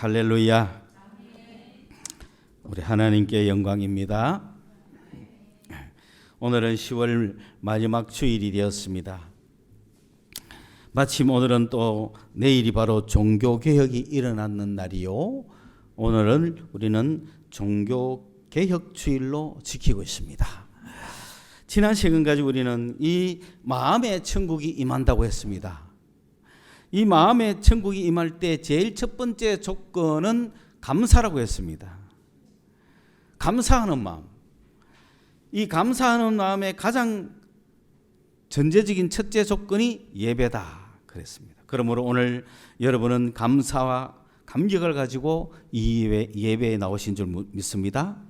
할렐루야. 우리 하나님께 영광입니다. 오늘은 10월 마지막 주일이 되었습니다. 마침 오늘은 또 내일이 바로 종교개혁이 일어나는 날이요. 오늘은 우리는 종교개혁주일로 지키고 있습니다. 지난 시간까지 우리는 이 마음의 천국이 임한다고 했습니다. 이 마음의 천국이 임할 때 제일 첫 번째 조건은 감사라고 했습니다. 감사하는 마음. 이 감사하는 마음의 가장 전제적인 첫째 조건이 예배다 그랬습니다. 그러므로 오늘 여러분은 감사와 감격을 가지고 이 예배에 나오신 줄 믿습니다.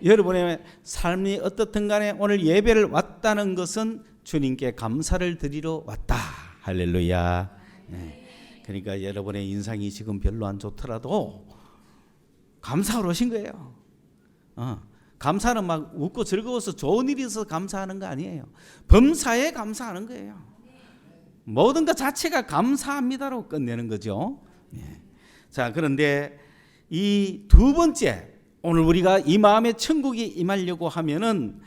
여러분의 삶이 어떻든 간에 오늘 예배를 왔다는 것은 주님께 감사를 드리러 왔다. 할렐루야. 네. 그러니까 여러분의 인상이 지금 별로 안 좋더라도 감사하러 오신 거예요. 감사는 막 웃고 즐거워서 좋은 일이 있어서 감사하는 거 아니에요. 범사에 감사하는 거예요. 모든 것 자체가 감사합니다라고 끝내는 거죠. 네. 자, 그런데 이 두 번째, 오늘 우리가 이 마음의 천국이 임하려고 하면은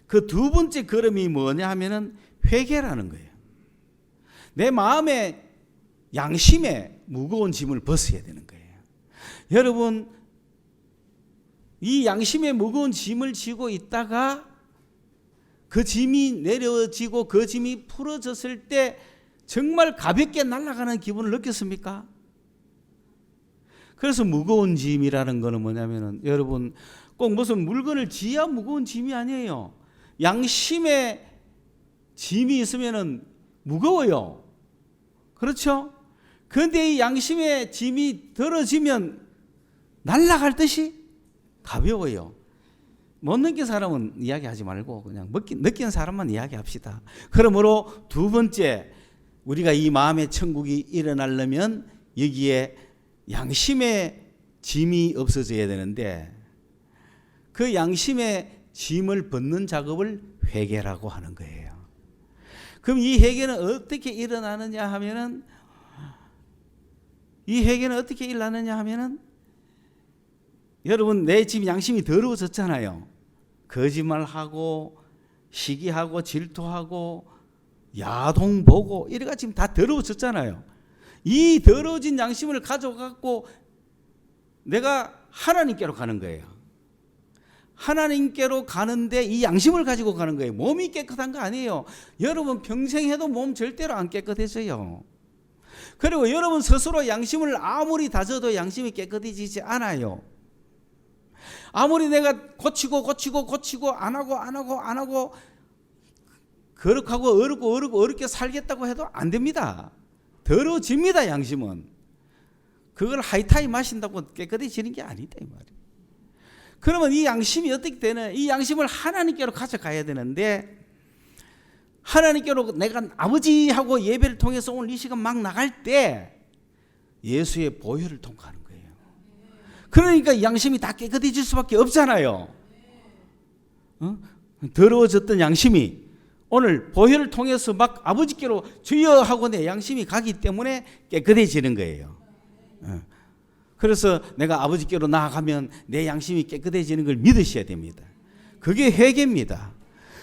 그 두 번째 걸음이 뭐냐 하면은 회개라는 거예요. 내 마음의 양심에 무거운 짐을 벗어야 되는 거예요. 여러분, 이 양심에 무거운 짐을 지고 있다가 그 짐이 내려지고 그 짐이 풀어졌을 때 정말 가볍게 날아가는 기분을 느꼈습니까? 그래서 무거운 짐이라는 거는 뭐냐면은 여러분 꼭 무슨 물건을 지야 무거운 짐이 아니에요. 양심에 짐이 있으면은 무거워요. 그렇죠? 그런데 이 양심의 짐이 덜어지면 날아갈 듯이 가벼워요. 못 느낀 사람은 이야기하지 말고 그냥 느낀 사람만 이야기합시다. 그러므로 두 번째, 우리가 이 마음의 천국이 일어나려면 여기에 양심의 짐이 없어져야 되는데 그 양심의 짐을 벗는 작업을 회개라고 하는 거예요. 그럼 이 회개는 어떻게 일어나느냐 하면은 여러분 내 지금 양심이 더러워졌잖아요. 거짓말하고 시기하고 질투하고 야동보고 이래가 지금 다 더러워졌잖아요. 이 더러워진 양심을 가져갖고 내가 하나님께로 가는 거예요. 하나님께로 가는데 이 양심을 가지고 가는 거예요. 몸이 깨끗한 거 아니에요. 여러분 평생 해도 몸 절대로 안 깨끗해져요. 그리고 여러분 스스로 양심을 아무리 다져도 양심이 깨끗해지지 않아요. 아무리 내가 고치고 안 하고 거룩하고 어렵게 살겠다고 해도 안 됩니다. 더러워집니다. 양심은. 그걸 하이타이 마신다고 깨끗해지는 게 아니다 이 말이에요. 그러면 이 양심이 어떻게 되는? 이 양심을 하나님께로 가져가야 되는데 하나님께로 내가 아버지하고 예배를 통해서 오늘 이 시간 막 나갈 때 예수의 보혈을 통과하는 거예요. 그러니까 양심이 다 깨끗해질 수밖에 없잖아요. 더러워졌던 양심이 오늘 보혈을 통해서 막 아버지께로 주여 하고 내 양심이 가기 때문에 깨끗해지는 거예요. 그래서 내가 아버지께로 나아가면 내 양심이 깨끗해지는 걸 믿으셔야 됩니다. 그게 회개입니다.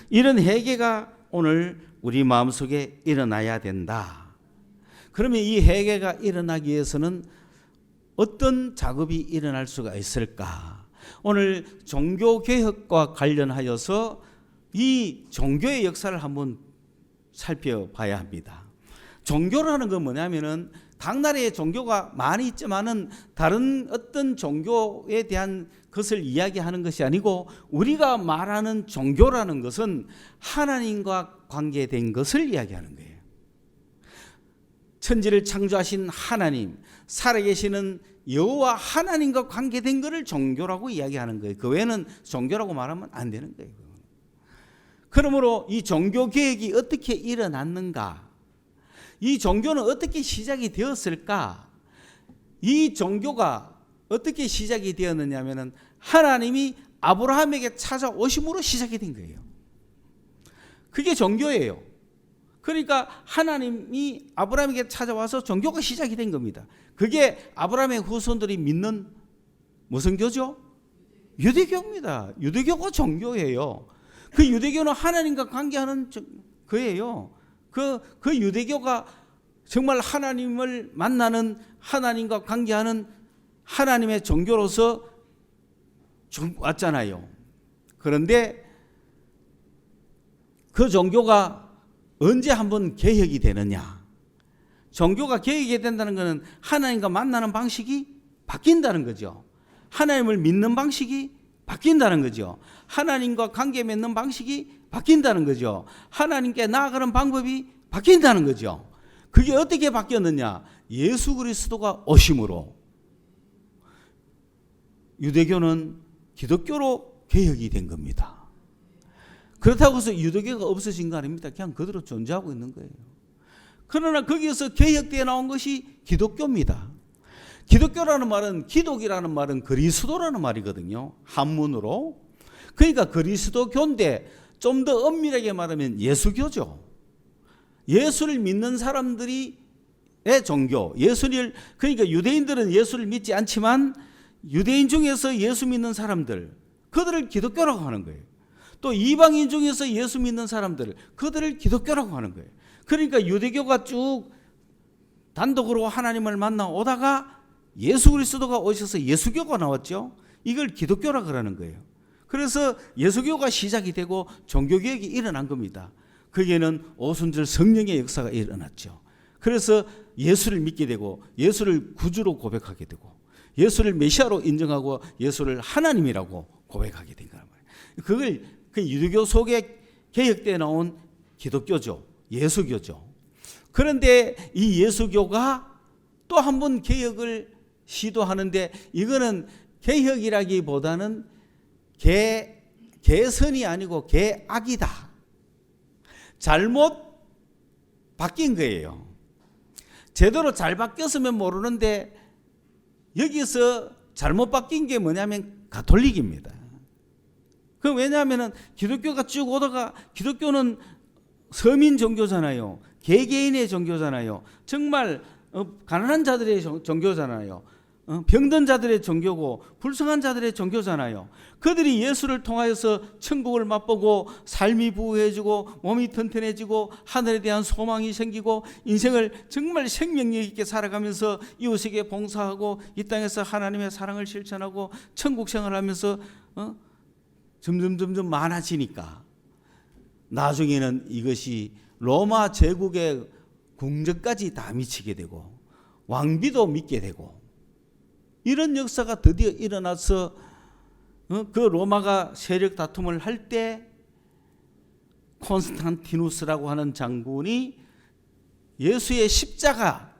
이런 회개가 오늘 우리 마음속에 일어나야 된다. 그러면 이 회개가 일어나기 위해서는 어떤 작업이 일어날 수가 있을까? 오늘 종교개혁과 관련하여서 이 종교의 역사를 한번 살펴봐야 합니다. 종교라는 건 뭐냐면은 각 나라의 종교가 많이 있지만은 다른 어떤 종교에 대한 것을 이야기하는 것이 아니고 우리가 말하는 종교라는 것은 하나님과 관계된 것을 이야기하는 거예요. 천지를 창조하신 하나님, 살아계시는 여호와 하나님과 관계된 것을 종교라고 이야기하는 거예요. 그 외에는 종교라고 말하면 안 되는 거예요. 그러므로 이 종교 개혁이 어떻게 일어났는가? 이 종교는 어떻게 시작이 되었을까? 이 종교가 어떻게 시작이 되었느냐면은 하나님이 아브라함에게 찾아오심으로 시작이 된 거예요. 그게 종교예요. 그러니까 하나님이 아브라함에게 찾아와서 종교가 시작이 된 겁니다. 그게 아브라함의 후손들이 믿는 무슨 교죠? 유대교입니다. 유대교가 종교예요. 그 유대교는 하나님과 관계하는 거예요. 그 유대교가 정말 하나님을 만나는, 하나님과 관계하는 하나님의 종교로서 왔잖아요. 그런데 그 종교가 언제 한번 개혁이 되느냐? 종교가 개혁이 된다는 것은 하나님과 만나는 방식이 바뀐다는 거죠. 하나님을 믿는 방식이 바뀐다는 거죠. 하나님과 관계 맺는 방식이 바뀐다는 거죠. 하나님께 나아가는 방법이 바뀐다는 거죠. 그게 어떻게 바뀌었느냐? 예수 그리스도가 오심으로 유대교는 기독교로 개혁이 된 겁니다. 그렇다고 해서 유대교가 없어진 거 아닙니다. 그냥 그대로 존재하고 있는 거예요. 그러나 거기에서 개혁되어 나온 것이 기독교입니다. 기독교라는 말은, 기독이라는 말은 그리스도라는 말이거든요. 한문으로. 그러니까 그리스도교인데 좀 더 엄밀하게 말하면 예수교죠. 예수를 믿는 사람들이 의 종교. 그러니까 유대인들은 예수를 믿지 않지만 유대인 중에서 예수 믿는 사람들, 그들을 기독교라고 하는 거예요. 또 이방인 중에서 예수 믿는 사람들, 그들을 기독교라고 하는 거예요. 그러니까 유대교가 쭉 단독으로 하나님을 만나 오다가 예수 그리스도가 오셔서 예수교가 나왔죠. 이걸 기독교라 그러는 거예요. 그래서 예수교가 시작이 되고 종교개혁이 일어난 겁니다. 거기에는 오순절 성령의 역사가 일어났죠. 그래서 예수를 믿게 되고 예수를 구주로 고백하게 되고 예수를 메시아로 인정하고 예수를 하나님이라고 고백하게 된 거란 말이에요. 그걸 그 유대교 속에 개혁되어 나온 기독교죠. 예수교죠. 그런데 이 예수교가 또 한 번 개혁을 시도하는데 이거는 개혁이라기보다는 개선이 아니고 개악이다. 잘못 바뀐 거예요. 제대로 잘 바뀌었으면 모르는데 여기서 잘못 바뀐 게 뭐냐면 가톨릭입니다. 그 왜냐하면 기독교가 쭉 오다가 기독교는 서민 종교잖아요. 개개인의 종교잖아요. 정말 가난한 자들의 종교잖아요. 병든 자들의 종교고 불쌍한 자들의 종교잖아요. 그들이 예수를 통하여서 천국을 맛보고 삶이 부유해지고 몸이 튼튼해지고 하늘에 대한 소망이 생기고 인생을 정말 생명력 있게 살아가면서 이웃에게 봉사하고 이 땅에서 하나님의 사랑을 실천하고 천국 생활하면서 점점 많아지니까 나중에는 이것이 로마 제국의 궁정까지 다 미치게 되고 왕비도 믿게 되고 이런 역사가 드디어 일어나서 그 로마가 세력 다툼을 할 때 콘스탄티누스라고 하는 장군이 예수의 십자가,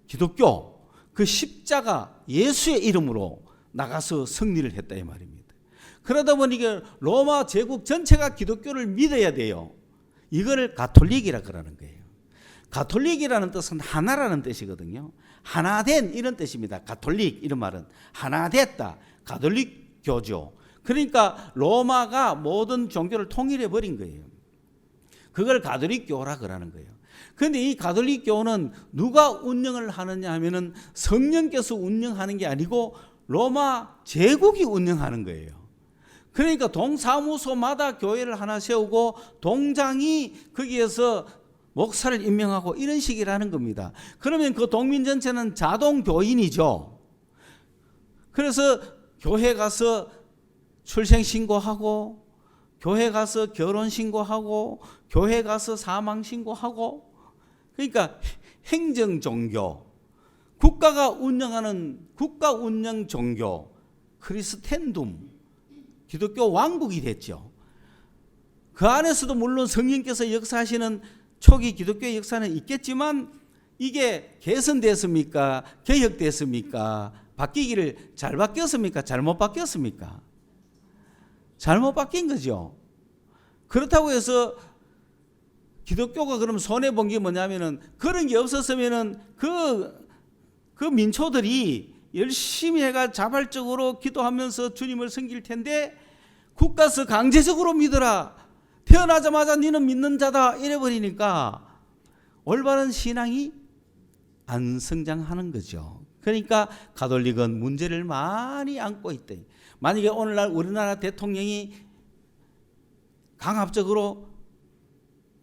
기독교 그 십자가 예수의 이름으로 나가서 승리를 했다 이 말입니다. 그러다 보니까 로마 제국 전체가 기독교를 믿어야 돼요. 이거를 가톨릭이라 그러는 거예요. 가톨릭이라는 뜻은 하나라는 뜻이거든요. 하나된 이런 뜻입니다. 가톨릭 이런 말은 하나 됐다. 가톨릭 교죠. 그러니까 로마가 모든 종교를 통일해 버린 거예요. 그걸 가톨릭 교라 그러는 거예요. 그런데 이 가톨릭 교는 누가 운영을 하느냐 하면은 성령께서 운영하는 게 아니고 로마 제국이 운영하는 거예요. 그러니까 동사무소마다 교회를 하나 세우고 동장이 거기에서 목사를 임명하고 이런 식이라는 겁니다. 그러면 그 동민 전체는 자동 교인이죠. 그래서 교회 가서 출생 신고하고 교회 가서 결혼 신고하고 교회 가서 사망 신고하고 그러니까 행정 종교, 국가가 운영하는 국가 운영 종교 크리스텐둠 기독교 왕국이 됐죠. 그 안에서도 물론 성령께서 역사하시는 초기 기독교의 역사는 있겠지만 이게 개선됐습니까? 개혁됐습니까? 바뀌기를 잘 바뀌었습니까? 잘못 바뀌었습니까? 잘못 바뀐 거죠. 그렇다고 해서 기독교가 그럼 손해본 게 뭐냐면은 그런 게 없었으면은 그 민초들이 열심히 해가 자발적으로 기도하면서 주님을 섬길 텐데 국가서 강제적으로 믿어라. 태어나자마자 너는 믿는 자다 이래버리니까 올바른 신앙이 안 성장하는 거죠. 그러니까 가톨릭은 문제를 많이 안고 있다. 만약에 오늘날 우리나라 대통령이 강압적으로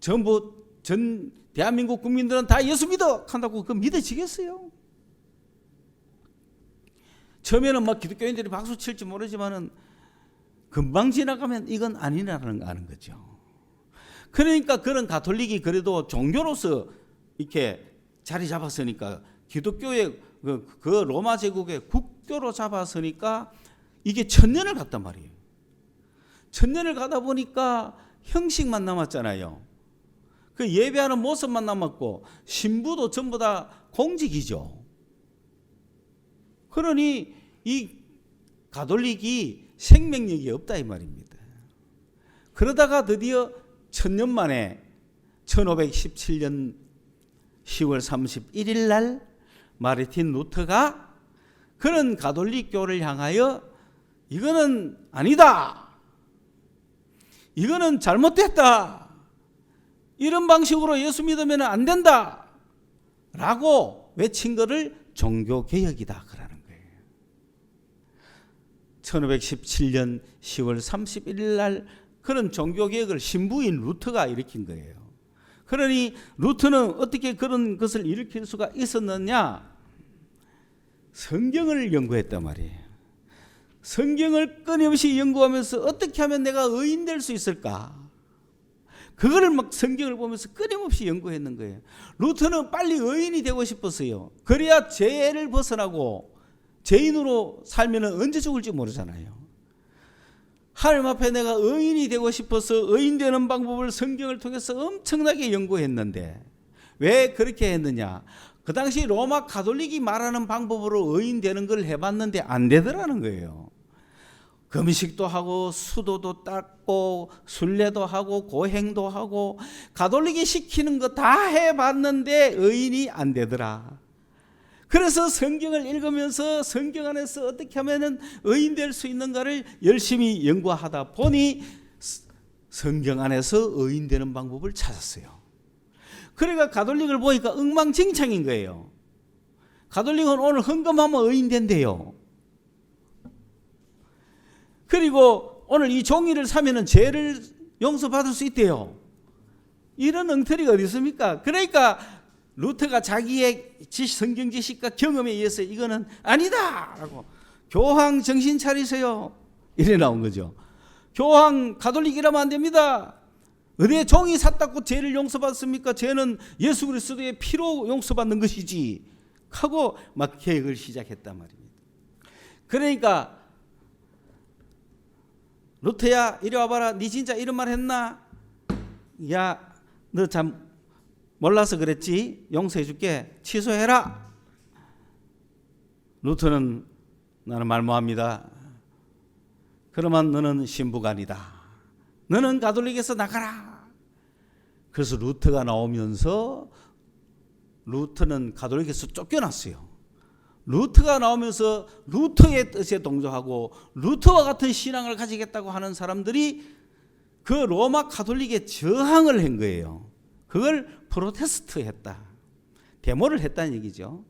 전부 전 대한민국 국민들은 다 예수 믿어 한다고 그 믿어지겠어요? 처음에는 막 기독교인들이 박수 칠지 모르지만은 금방 지나가면 이건 아니라는 거 아는 거죠. 그러니까 그런 가톨릭이 그래도 종교로서 이렇게 자리 잡았으니까 기독교의 그 로마 제국의 국교로 잡았으니까 이게 1000년을 갔단 말이에요. 1000년을 가다 보니까 형식만 남았잖아요. 그 예배하는 모습만 남았고 신부도 전부 다 공직이죠. 그러니 이 가톨릭이 생명력이 없다 이 말입니다. 그러다가 드디어 1000년 만에 1517년 10월 31일 날 마르틴 루터가 그런 가톨릭교를 향하여 이거는 아니다. 이거는 잘못됐다. 이런 방식으로 예수 믿으면 안 된다. 라고 외친 것을 종교개혁이다. 그러는 거예요. 1517년 10월 31일 날 그런 종교개혁을 신부인 루터가 일으킨 거예요. 그러니 루터는 어떻게 그런 것을 일으킬 수가 있었느냐? 성경을 연구했단 말이에요. 성경을 끊임없이 연구하면서 어떻게 하면 내가 의인 될 수 있을까? 그거를 막 성경을 보면서 끊임없이 연구했는 거예요. 루터는 빨리 의인이 되고 싶었어요. 그래야 죄를 벗어나고 죄인으로 살면 언제 죽을지 모르잖아요. 하나님 앞에 내가 의인이 되고 싶어서 의인 되는 방법을 성경을 통해서 엄청나게 연구했는데 왜 그렇게 했느냐? 그 당시 로마 가톨릭이 말하는 방법으로 의인 되는 걸 해봤는데 안 되더라는 거예요. 금식도 하고 수도도 닦고 순례도 하고 고행도 하고 가톨릭이 시키는 거 다 해봤는데 의인이 안 되더라. 그래서 성경을 읽으면서 성경 안에서 어떻게 하면 의인 될 수 있는가를 열심히 연구하다 보니 성경 안에서 의인 되는 방법을 찾았어요. 그러니까 가톨릭을 보니까 엉망진창인 거예요. 가톨릭은 오늘 헌금하면 의인 된대요. 그리고 오늘 이 종이를 사면은 죄를 용서받을 수 있대요. 이런 엉터리가 어디 있습니까? 그러니까 루터가 자기의 성경 지식과 경험에 의해서 이거는 아니다 라고 교황 정신 차리세요 이래 나온 거죠. 교황 가톨릭 이러면 안 됩니다. 어디에 종이 샀다고 죄를 용서받습니까? 죄는 예수 그리스도의 피로 용서받는 것이지 하고 막 계획을 시작했단 말입니다. 그러니까 루터야 이리 와봐라. 네 진짜 이런 말 했나? 야 너 참 몰라서 그랬지? 용서해 줄게. 취소해라. 루터는 나는 말 뭐합니다. 그러면 너는 신부가 아니다. 너는 가톨릭에서 나가라. 그래서 루터가 나오면서 루터는 가톨릭에서 쫓겨났어요. 루터가 나오면서 루터의 뜻에 동조하고 루터와 같은 신앙을 가지겠다고 하는 사람들이 그 로마 가톨릭에 저항을 한 거예요. 그걸 프로테스트 했다. 데모를 했다는 얘기죠.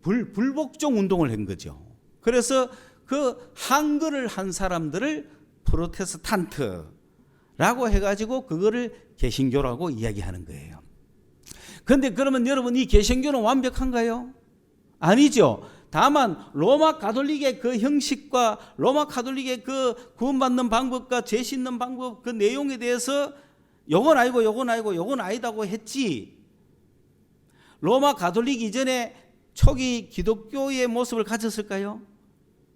불복종 운동을 한 거죠. 그래서 그 한글을 한 사람들을 프로테스탄트라고 해가지고 그거를 개신교라고 이야기하는 거예요. 그런데 그러면 여러분 이 개신교는 완벽한가요? 아니죠. 다만 로마 가톨릭의 그 형식과 로마 가톨릭의 그 구원받는 방법과 죄 씻는 방법 그 내용에 대해서 요건 아니고 요건 아니고 요건 아니다고 했지. 로마 가톨릭 이전에 초기 기독교의 모습을 가졌을까요?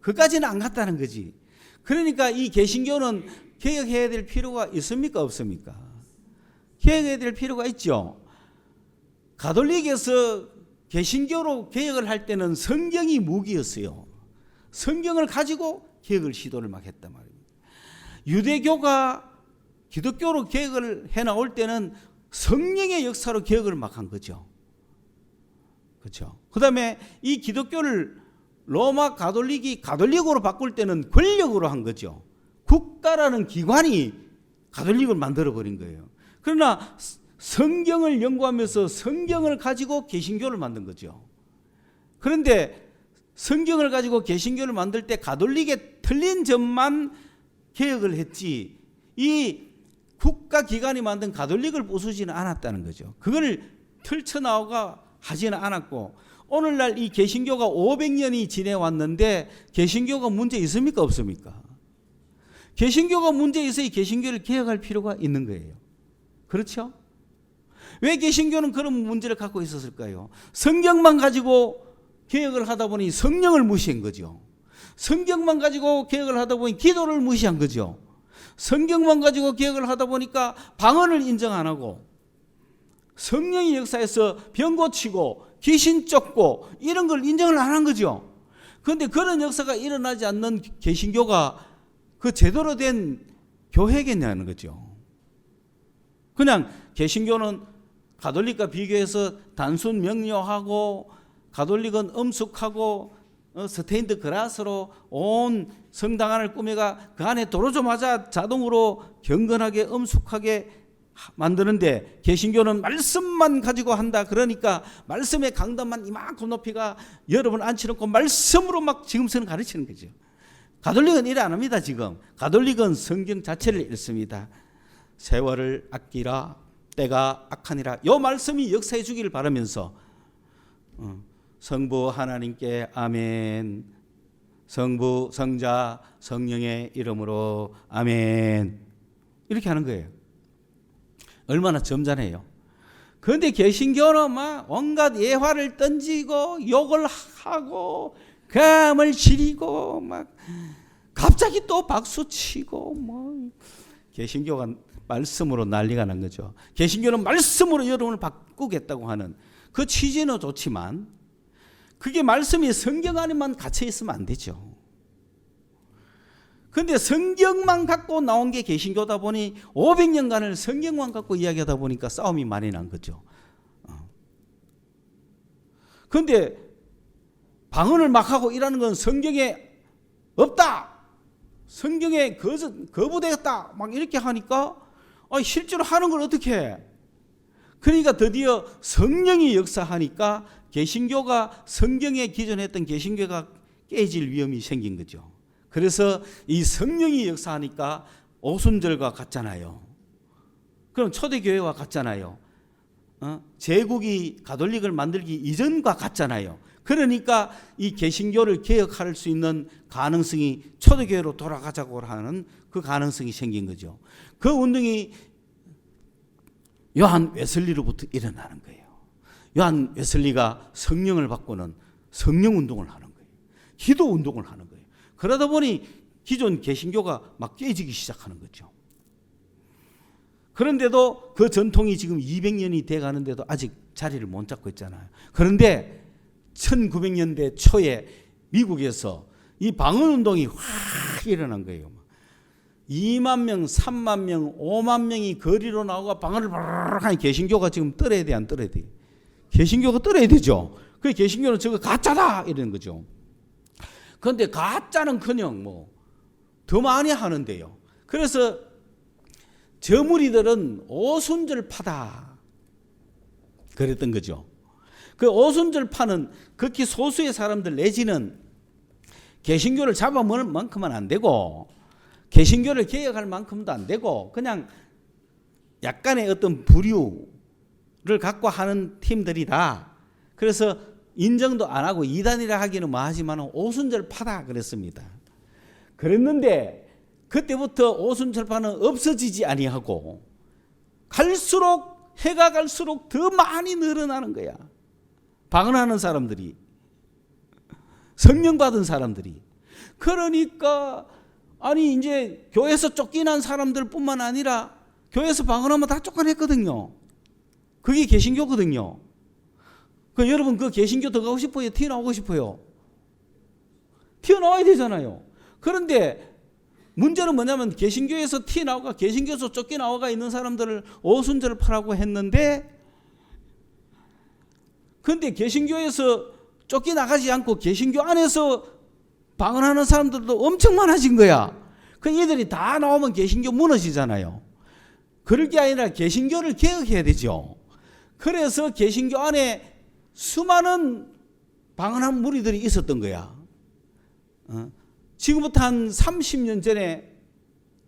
그까지는 안 갔다는 거지. 그러니까 이 개신교는 개혁해야 될 필요가 있습니까? 없습니까? 개혁해야 될 필요가 있죠. 가톨릭에서 개신교로 개혁을 할 때는 성경이 무기였어요. 성경을 가지고 개혁을 시도를 막 했단 말입니다. 유대교가 기독교로 개혁을 해 나올 때는 성령의 역사로 개혁을 막 한 거죠. 그렇죠. 그다음에 이 기독교를 로마 가톨릭이 가톨릭으로 바꿀 때는 권력으로 한 거죠. 국가라는 기관이 가톨릭을 만들어 버린 거예요. 그러나 성경을 연구하면서 성경을 가지고 개신교를 만든 거죠. 그런데 성경을 가지고 개신교를 만들 때 가톨릭의 틀린 점만 개혁을 했지 이 국가기관이 만든 가톨릭을 부수지는 않았다는 거죠. 그걸 틀쳐나오가 하지는 않았고 오늘날 이 개신교가 500년이 지내왔는데 개신교가 문제 있습니까 없습니까? 개신교가 문제 있어야 개신교를 개혁할 필요가 있는 거예요. 그렇죠? 왜 개신교는 그런 문제를 갖고 있었을까요? 성경만 가지고 개혁을 하다 보니 성령을 무시한 거죠. 성경만 가지고 개혁을 하다 보니 기도를 무시한 거죠. 성경만 가지고 개혁을 하다 보니까 방언을 인정 안 하고 성령의 역사에서 병 고치고 귀신 쫓고 이런 걸 인정을 안 한 거죠. 그런데 그런 역사가 일어나지 않는 개신교가 그 제대로 된 교회겠냐는 거죠. 그냥 개신교는 가톨릭과 비교해서 단순 명료하고 가톨릭은 엄숙하고 스테인드 그라스로 온 성당 안을 꾸며가 그 안에 들어오자마자 자동으로 경건하게 엄숙하게 만드는데 개신교는 말씀만 가지고 한다. 그러니까 말씀의 강단만 이만큼 높이가 여러분 앉혀놓고 말씀으로 막 지금서는 가르치는 거죠. 가톨릭은 이래 안 합니다. 지금 가톨릭은 성경 자체를 읽습니다. 세월을 아끼라 때가 악하니라. 이 말씀이 역사해 주기를 바라면서 성부 하나님께 아멘, 성부 성자 성령의 이름으로 아멘 이렇게 하는 거예요. 얼마나 점잖아요. 그런데 개신교는 막 온갖 예화를 던지고 욕을 하고 감을 지리고 막 갑자기 또 박수치고 뭐 개신교가 말씀으로 난리가 난 거죠. 개신교는 말씀으로 여러분을 바꾸겠다고 하는 그 취지는 좋지만 그게 말씀이 성경 안에만 갇혀 있으면 안 되죠. 그런데 성경만 갖고 나온 게 개신교다 보니 500년간을 성경만 갖고 이야기하다 보니까 싸움이 많이 난 거죠. 그런데 방언을 막 하고 이러는 건 성경에 없다. 성경에 거부되었다. 막 이렇게 하니까 실제로 하는 걸 어떻게 해? 그러니까 드디어 성령이 역사하니까 개신교가 성경에 기존했던 개신교가 깨질 위험이 생긴 거죠. 그래서 이 성령이 역사하니까 오순절과 같잖아요. 그럼 초대교회와 같잖아요. 제국이 가톨릭을 만들기 이전과 같잖아요. 그러니까 이 개신교를 개혁할 수 있는 가능성이 초대교회로 돌아가자고 하는 그 가능성이 생긴 거죠. 그 운동이 요한 웨슬리로부터 일어나는 거예요. 요한 웨슬리가 성령을 바꾸는 성령 운동을 하는 거예요. 기도 운동을 하는 거예요. 그러다 보니 기존 개신교가 막 깨지기 시작하는 거죠. 그런데도 그 전통이 지금 200년이 돼 가는데도 아직 자리를 못 잡고 있잖아요. 그런데 1900년대 초에 미국에서 이 방언 운동이 확 일어난 거예요. 2만 명, 3만 명, 5만 명이 거리로 나오고 방언을 바르르 하니 개신교가 지금 떨어야 돼, 안 떨어야 돼? 개신교가 떨어야 되죠. 그 개신교는 저거 가짜다 이러는 거죠. 그런데 가짜는커녕 뭐 더 많이 하는데요. 그래서 저 무리들은 오순절파다 그랬던 거죠. 그 오순절파는 극히 소수의 사람들 내지는 개신교를 잡아먹을 만큼은 안 되고 개신교를 개혁할 만큼도 안 되고 그냥 약간의 어떤 부류를 갖고 하는 팀들이다. 그래서 인정도 안 하고 이단이라 하기는 뭐하지만 오순절파다 그랬습니다. 그랬는데 그때부터 오순절파는 없어지지 아니하고 갈수록 해가 갈수록 더 많이 늘어나는 거야. 방언하는 사람들이, 성령 받은 사람들이. 그러니까 아니 이제 교회에서 쫓겨난 사람들뿐만 아니라 교회에서 방언하면 다 쫓겨냈거든요. 그게 개신교거든요. 여러분 그 개신교 들어가고 싶어요? 튀어나오고 싶어요? 튀어나와야 되잖아요. 그런데 문제는 뭐냐면 개신교에서 튀어나오가 개신교에서 쫓겨나와가 있는 사람들을 오순절파라고 했는데 그런데 개신교에서 쫓겨나가지 않고 개신교 안에서 방언하는 사람들도 엄청 많아진 거야. 그 이들이 다 나오면 개신교 무너지잖아요. 그럴 게 아니라 개신교를 개혁해야 되죠. 그래서 개신교 안에 수많은 방언한 무리들이 있었던 거야. 지금부터 한 30년 전에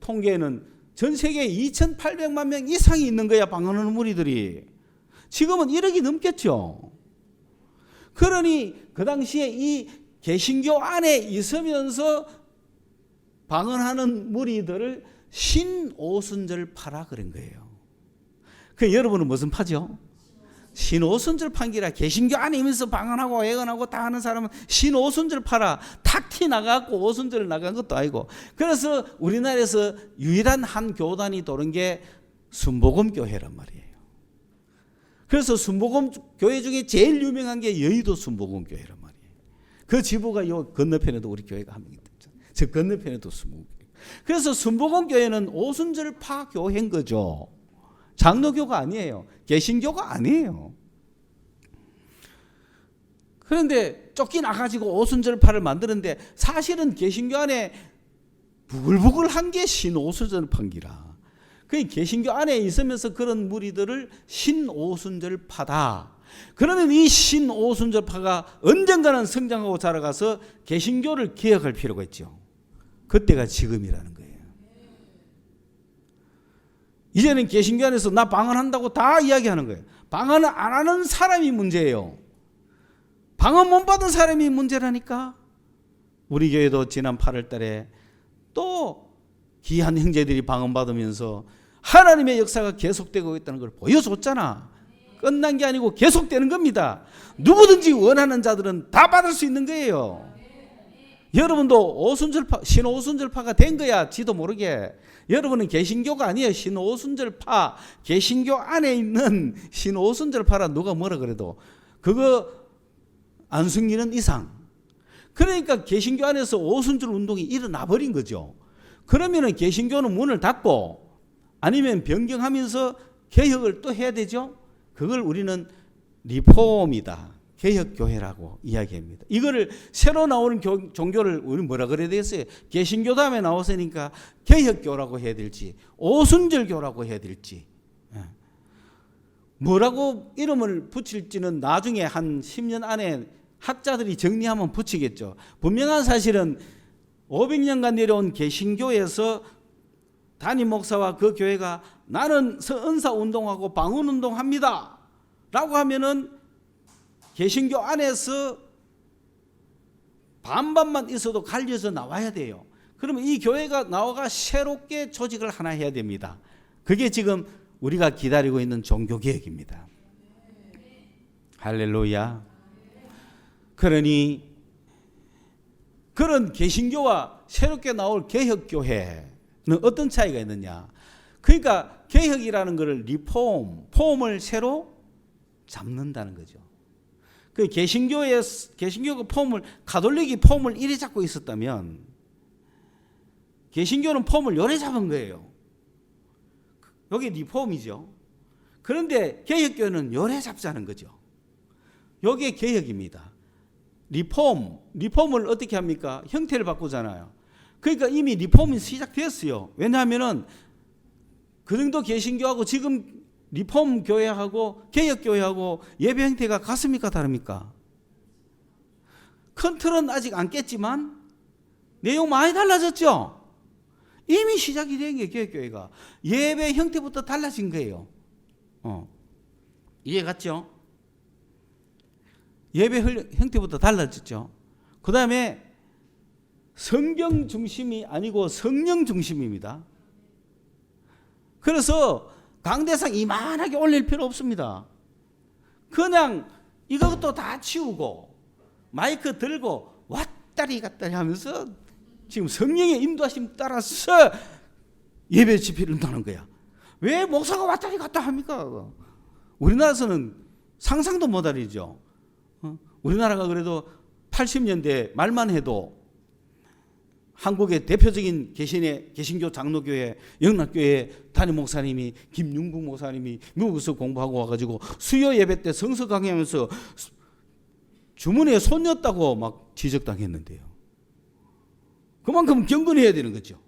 통계에는 전 세계에 2,800만 명 이상이 있는 거야, 방언하는 무리들이. 지금은 1억이 넘겠죠. 그러니 그 당시에 이 개신교 안에 있으면서 방언하는 무리들을 신오순절파라 그런 거예요. 그 여러분은 무슨 파죠? 신오순절파기라. 개신교 안에 있으면서 방언하고 애언하고 다 하는 사람은 신오순절파라. 탁 티 나가고 오순절 나간 것도 아니고. 그래서 우리나라에서 유일한 한 교단이 도는 게 순복음교회란 말이에요. 그래서 순복음교회 중에 제일 유명한 게 여의도 순복음교회란 말이에요. 그 지부가 요 건너편에도 우리 교회가 한 명 있죠. 저 건너편에도 순복음교회. 그래서 순복음교회는 오순절파 교회인 거죠. 장로교가 아니에요. 개신교가 아니에요. 그런데 쫓겨나가지고 오순절파를 만드는데 사실은 개신교 안에 부글부글한 게 신오순절파기라. 그 개신교 안에 있으면서 그런 무리들을 신오순절파다. 그러면 이 신오순절파가 언젠가는 성장하고 자라가서 개신교를 개혁할 필요가 있죠. 그때가 지금이라는 거예요. 이제는 개신교 안에서 나 방언한다고 다 이야기하는 거예요. 방언을 안 하는 사람이 문제예요. 방언 못 받은 사람이 문제라니까. 우리 교회도 지난 8월 달에 또 귀한 형제들이 방언 받으면서 하나님의 역사가 계속되고 있다는 걸 보여줬잖아. 끝난 게 아니고 계속되는 겁니다. 누구든지 원하는 자들은 다 받을 수 있는 거예요. 여러분도 오순절파, 신오순절파가 된 거야. 지도 모르게. 여러분은 개신교가 아니에요. 신오순절파. 개신교 안에 있는 신오순절파라 누가 뭐라 그래도 그거 안 숨기는 이상. 그러니까 개신교 안에서 오순절 운동이 일어나 버린 거죠. 그러면은 개신교는 문을 닫고 아니면 변경하면서 개혁을 또 해야 되죠. 그걸 우리는 리폼이다. 개혁교회라고 이야기합니다. 이거를 새로 나오는 종교를 우리 뭐라 그래야 되겠어요? 개신교 다음에 나왔으니까 개혁교라고 해야 될지 오순절교라고 해야 될지 뭐라고 이름을 붙일지는 나중에 한 10년 안에 학자들이 정리하면 붙이겠죠. 분명한 사실은 500년간 내려온 개신교에서 담임 목사와 그 교회가 나는 은사운동하고 방언운동합니다 라고 하면은 개신교 안에서 반반만 있어도 갈려서 나와야 돼요. 그러면 이 교회가 나와가 새롭게 조직을 하나 해야 됩니다. 그게 지금 우리가 기다리고 있는 종교개혁입니다. 할렐루야. 그러니 그런 개신교와 새롭게 나올 개혁교회는 어떤 차이가 있느냐. 그러니까 개혁이라는 것을 리폼, 폼을 새로 잡는다는 거죠. 그 개신교가 폼을, 가톨릭이 폼을 이래 잡고 있었다면 개신교는 폼을 요래 잡은 거예요. 여기 리폼이죠. 그런데 개혁교회는 요래 잡자는 거죠. 여기에 개혁입니다. 리폼을 어떻게 합니까? 형태를 바꾸잖아요. 그러니까 이미 리폼이 시작됐어요. 왜냐하면은 그 정도 개신교하고 지금 리폼 교회하고 개혁 교회하고 예배 형태가 같습니까? 다릅니까? 큰 틀은 아직 안 깼지만 내용 많이 달라졌죠. 이미 시작이 된 게 개혁 교회가 예배 형태부터 달라진 거예요. 이해 갔죠? 예배 형태부터 달라졌죠. 그 다음에 성경 중심이 아니고 성령 중심입니다. 그래서 강대상 이만하게 올릴 필요 없습니다. 그냥 이것도 다 치우고 마이크 들고 왔다리 갔다리 하면서 지금 성령의 인도하심 따라서 예배 집회를 한다는 거야. 왜 목사가 왔다리 갔다 합니까? 우리나라에서는 상상도 못하리죠. 우리나라가 그래도 80년대 말만 해도 한국의 대표적인 개신교 장로교회, 영락교회 담임 목사님이 김윤국 목사님이 미국에서 공부하고 와가지고 수요 예배 때 성서 강의하면서 주문에 손녔다고 막 지적당했는데요. 그만큼 경건해야 되는 거죠.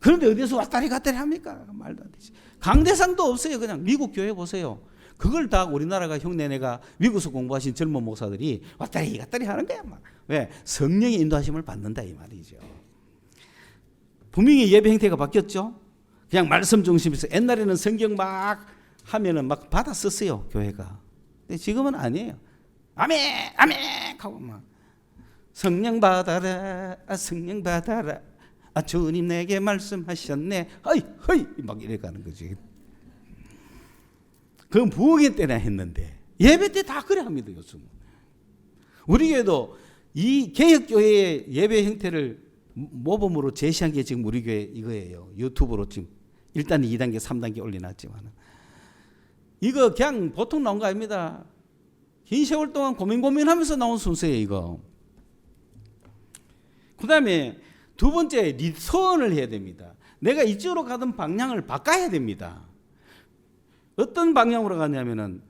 그런데 어디서 왔다리 갔다리 합니까? 말도 안 되지. 강대상도 없어요. 그냥 미국 교회 보세요. 그걸 다 우리나라가 형네네가 미국에서 공부하신 젊은 목사들이 왔다리 갔다리 하는 거야. 막. 왜? 성령의 인도하심을 받는다 이 말이죠. 분명히 예배 형태가 바뀌었죠. 그냥 말씀 중심에서 옛날에는 성경 막 하면은 막 받아 썼어요 교회가. 근데 지금은 아니에요. 아멘 아멘 하고 막 성령 받아라 성령 받아라 주님 내게 말씀하셨네 허이 허이 막 이래 가는 거지. 그건 부흥회 때나 했는데 예배 때 다 그래 합니다 요즘. 우리 교회도 이 개혁교회의 예배 형태를 모범으로 제시한 게 지금 우리 교회 이거예요. 유튜브로 지금 1단계 2단계 3단계 올려놨지만 이거 그냥 보통 나온 거 아닙니다. 긴 세월 동안 고민하면서 나온 순서예요 이거. 그 다음에 두 번째 리턴을 해야 됩니다. 내가 이쪽으로 가던 방향을 바꿔야 됩니다. 어떤 방향으로 가냐면은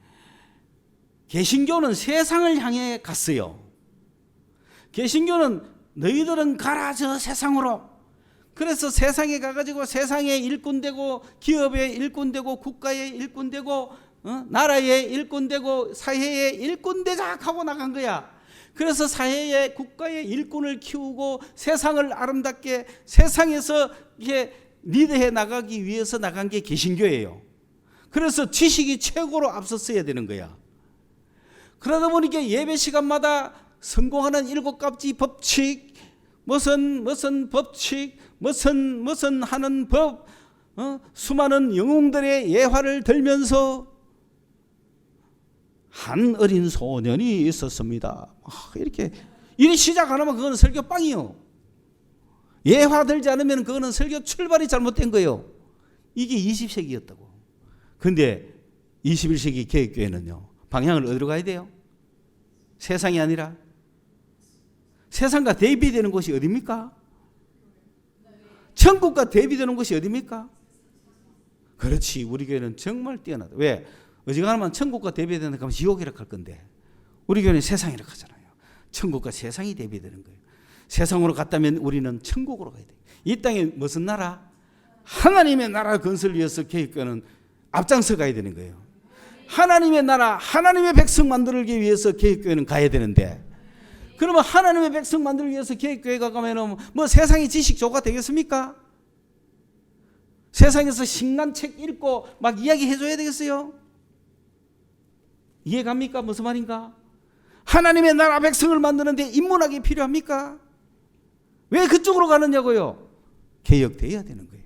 개신교는 세상을 향해 갔어요. 개신교는 너희들은 가라 저 세상으로. 그래서 세상에 가가지고 세상의 일꾼 되고 기업의 일꾼 되고 국가의 일꾼 되고 나라의 일꾼 되고 사회의 일꾼 되자 하고 나간 거야. 그래서 사회의 국가의 일꾼을 키우고 세상을 아름답게 세상에서 이렇게 리드해 나가기 위해서 나간 게 개신교예요. 그래서 지식이 최고로 앞섰어야 되는 거야. 그러다 보니까 예배 시간마다 성공하는 7가지 법칙, 무슨 법칙, 무슨 하는 법, 수많은 영웅들의 예화를 들면서 한 어린 소년이 있었습니다. 이렇게 일이 시작 안 하면 그거는 설교 빵이요. 예화 들지 않으면 그거는 설교 출발이 잘못된 거예요. 이게 20세기였다고. 그런데 21세기 개혁교회는요. 방향을 어디로 가야 돼요? 세상이 아니라 세상과 대비되는 곳이 어디입니까? 천국과 대비되는 곳이 어디입니까? 그렇지. 우리 교회는 정말 뛰어나다. 왜? 어지간하면 천국과 대비되는 가면 지옥이라 할 건데 우리 교회는 세상이라 하잖아요. 천국과 세상이 대비되는 거예요. 세상으로 갔다면 우리는 천국으로 가야 돼요. 이 땅에 무슨 나라? 하나님의 나라 건설을 위해서 개혁교회는 앞장서 가야 되는 거예요. 하나님의 나라, 하나님의 백성 만들기 위해서 개혁교회는 가야 되는데 그러면 하나님의 백성 만들기 위해서 개혁교회가 가면은 뭐 세상의 지식조가 되겠습니까? 세상에서 신간책 읽고 막 이야기 해줘야 되겠어요? 이해갑니까? 무슨 말인가? 하나님의 나라 백성을 만드는데 인문학이 필요합니까? 왜 그쪽으로 가느냐고요? 개혁돼야 되는 거예요.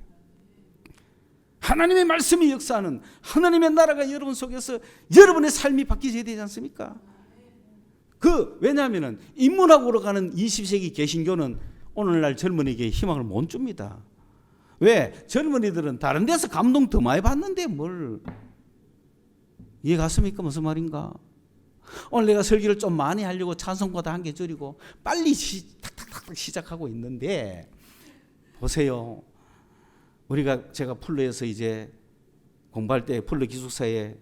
하나님의 말씀이 역사하는 하나님의 나라가 여러분 속에서 여러분의 삶이 바뀌어야 되지 않습니까? 왜냐하면 인문학으로 가는 20세기 개신교는 오늘날 젊은이에게 희망을 못 줍니다. 왜? 젊은이들은 다른 데서 감동 더 많이 받는데 뭘 이해 갔습니까? 무슨 말인가? 오늘 내가 설교를 좀 많이 하려고 찬송가도 한 개 줄이고 빨리 탁탁탁 시작하고 있는데 보세요. 제가 풀로에서 이제 공부할 때 풀로 기숙사에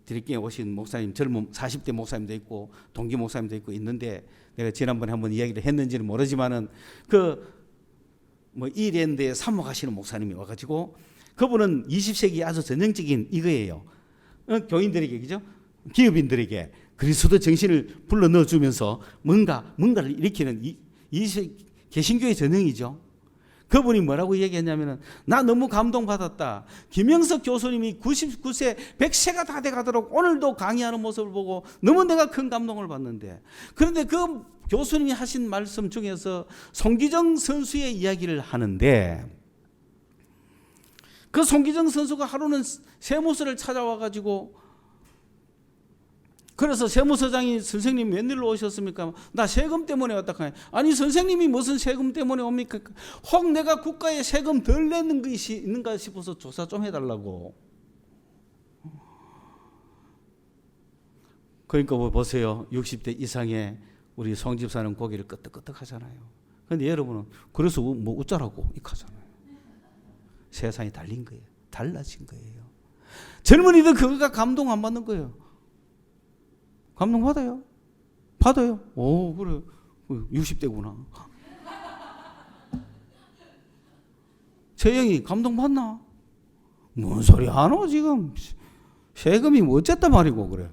드리킹에 오신 목사님, 젊은 40대 목사님도 있고 동기 목사님도 있고 있는데 내가 지난번에 한번 이야기를 했는지는 모르지만은 이랜드에 사목하시는 목사님이 와가지고 그분은 20세기 아주 전형적인 이거예요. 교인들에게 그죠? 기업인들에게 그리스도 정신을 불러 넣어주면서 뭔가를 일으키는 개신교의 전형이죠. 그분이 뭐라고 얘기했냐면은 나 너무 감동받았다. 김영석 교수님이 99세 100세가 다 돼가도록 오늘도 강의하는 모습을 보고 너무 내가 큰 감동을 받는데 그런데 그 교수님이 하신 말씀 중에서 송기정 선수의 이야기를 하는데 그 송기정 선수가 하루는 세무서를 찾아와가지고 그래서 세무서장이 선생님 웬일로 오셨습니까? 나 세금 때문에 왔다 하니 아니 선생님이 무슨 세금 때문에 옵니까? 혹 내가 국가에 세금 덜 내는 것이 있는가 싶어서 조사 좀 해달라고. 그러니까 보세요. 60대 이상의 우리 송 집사는 고개를 끄덕끄덕 하잖아요. 그런데 여러분은 그래서 뭐 어쩌라고 이렇게 하잖아요. 세상이 달린 거예요. 달라진 거예요. 젊은이들 그거가 감동 안 받는 거예요. 감동 받아요? 받아요? 오, 그래. 60대구나. 재영이 감동받나? 뭔 소리 하노 지금? 세금이 뭐 어쨌단 말이고 그래.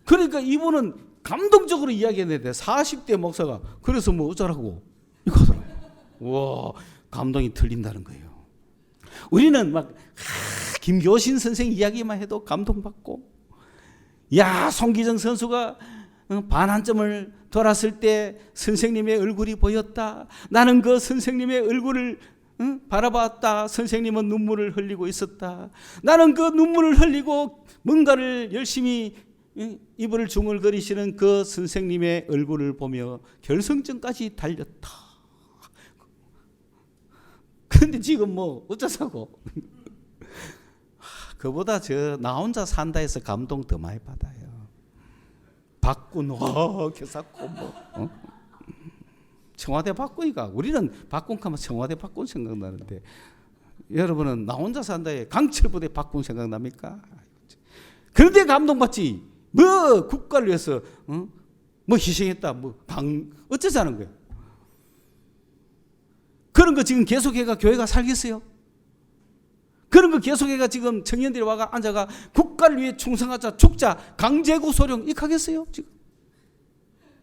그러니까 이분은 감동적으로 이야기했는데 40대 목사가 그래서 뭐 어쩌라고 이거더라고. 와, 감동이 틀린다는 거예요. 우리는 막 김교신 선생 이야기만 해도 감동받고, 야 송기정 선수가 반환점을 돌았을 때 선생님의 얼굴이 보였다. 나는 그 선생님의 얼굴을 바라봤다. 선생님은 눈물을 흘리고 있었다. 나는 그 눈물을 흘리고 뭔가를 열심히 이불을 중얼거리시는 그 선생님의 얼굴을 보며 결승전까지 달렸다. 그런데 지금 뭐 어쩌자고. 그보다 나 혼자 산다 해서 감동 더 많이 받아요. 박군, 교사고 뭐. 청와대 박군이가, 우리는 박군 하면 청와대 박군 생각나는데, 여러분은 나 혼자 산다에 강철부대 박군 생각납니까? 그런데 감동받지. 뭐 국가를 위해서 뭐 희생했다, 뭐 어쩌자는 거예요. 그런 거 지금 계속해가 교회가 살겠어요? 그런 거 계속해가 지금 청년들이 와가 앉아가 국가를 위해 충성하자, 죽자, 강제구 소령 이렇게 하겠어요? 지금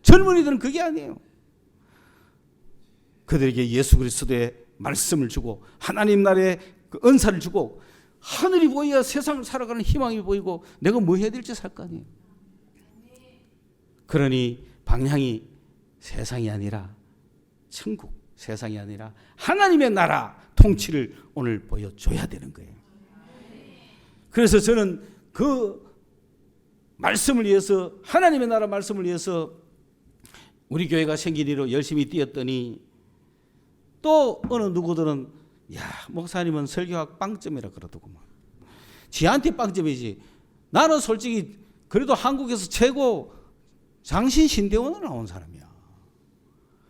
젊은이들은 그게 아니에요. 그들에게 예수 그리스도의 말씀을 주고 하나님 나라의 그 은사를 주고 하늘이 보여야 세상을 살아가는 희망이 보이고 내가 뭐 해야 될지 살 거 아니에요. 그러니 방향이 세상이 아니라 천국, 세상이 아니라 하나님의 나라 통치를 오늘 보여줘야 되는 거예요. 그래서 저는 그 말씀을 위해서, 하나님의 나라 말씀을 위해서 우리 교회가 생긴 이로 열심히 뛰었더니 또 어느 누구들은 야, 목사님은 설교학 빵점이라 그러더구만. 지한테 빵점이지. 나는 솔직히 그래도 한국에서 최고 장신신대원으로 나온 사람이야.